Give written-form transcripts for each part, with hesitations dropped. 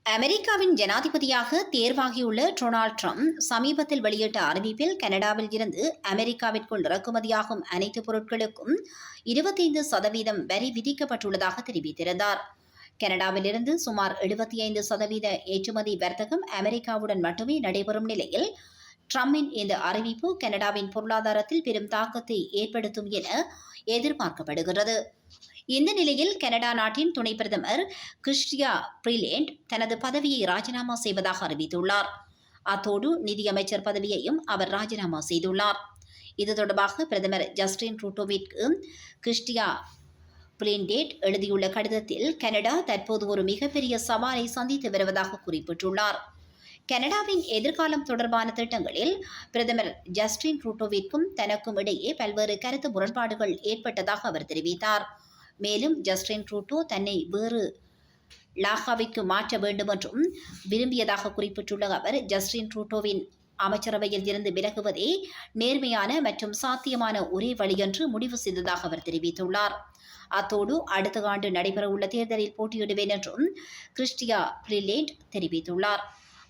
அமெரிக்காவின் ஜனாதிபதியாக தேர்வாகியுள்ள Donald Trump சமீபத்தில் வெளியிட்ட அறிவிப்பில் கனடாவில் இருந்து அமெரிக்காவிற்குள் இறக்குமதியாகும் அனைத்து பொருட்களுக்கும் 25% வரி விதிக்கப்பட்டுள்ளதாக தெரிவித்திருந்தார். கனடாவிலிருந்து சுமார் 75% ஏற்றுமதி வர்த்தகம் அமெரிக்காவுடன் மட்டுமே நடைபெறும் நிலையில் ட்ரம்பின் இந்த அறிவிப்பு கனடாவின் பொருளாதாரத்தில் பெரும் தாக்கத்தை ஏற்படுத்தும் என எதிர்பார்க்கப்படுகிறது. இந்த நிலையில் கனடா நாட்டின் துணை பிரதமர் கிறிஸ்டியா ஃப்ரீலேண்ட் தனது பதவியை ராஜினாமா செய்வதாக அறிவித்துள்ளார். அத்தோடு நிதியமைச்சர் பதவியையும் அவர் ராஜினாமா செய்துள்ளார். இது தொடர்பாக பிரதமர் ஜஸ்டின் ட்ரூடோவிற்கு கிறிஸ்டியா ஃப்ரீலேண்ட் எழுதியுள்ள கடிதத்தில் கனடா தற்போது ஒரு மிகப்பெரிய சவாலை சந்தித்து வருவதாக குறிப்பிட்டுள்ளார். கனடாவின் எதிர்காலம் தொடர்பான திட்டங்களில் பிரதமர் ஜஸ்டின் ட்ரூடோவிற்கும் தனக்கும் இடையே பல்வேறு கருத்து முரண்பாடுகள் ஏற்பட்டதாக அவர் தெரிவித்தார். மேலும் ஜஸ்டின் ட்ரூடோ தன்னை வேறு லாகாவிற்கு மாற்ற வேண்டும் என்றும் விரும்பியதாக குறிப்பிட்டுள்ள அவர் ஜஸ்டின் ட்ரூடோவின் அமைச்சரவையில் இருந்து விலகுவதே நேர்மையான மற்றும் சாத்தியமான ஒரே வழி என்று முடிவு செய்ததாக அவர் தெரிவித்துள்ளார். அத்தோடு அடுத்த ஆண்டு நடைபெறவுள்ள தேர்தலில் போட்டியிடுவேன் என்றும் கிறிஸ்டியா ஃப்ரீலேண்ட் தெரிவித்துள்ளார்.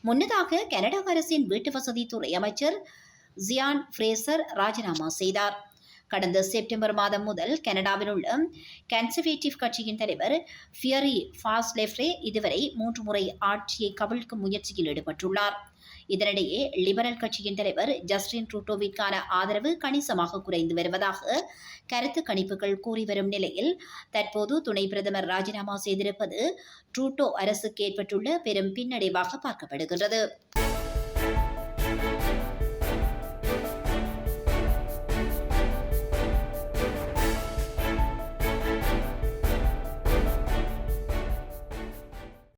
முன்னதாக கனடா அரசின் வீட்டு வசதித்துறை அமைச்சர் ஜியான் ஃப்ரேசர் ராஜினாமா செய்தார். கடந்த செப்டம்பர் மாதம் முதல் கனடாவில் உள்ள கன்சர்வேட்டிவ் கட்சியின் தலைவர் ஃபியரி ஃபாஸ்லெஃப்ரே இதுவரை 3 முறை ஆட்சியை கவிழ்க்கும் முயற்சியில் ஈடுபட்டுள்ளார். இதனிடையே லிபரல் கட்சியின் தலைவர் ஜஸ்டின் ட்ரூடோவிற்கான ஆதரவு கணிசமாக குறைந்து வருவதாக கருத்து கணிப்புகள் கூறி வரும் நிலையில் தற்போது துணை பிரதமர் ராஜினாமா செய்திருப்பது ட்ரூடோ அரசுக்கு ஏற்பட்டுள்ள பெரும் பின்னடைவாக பார்க்கப்படுகிறது.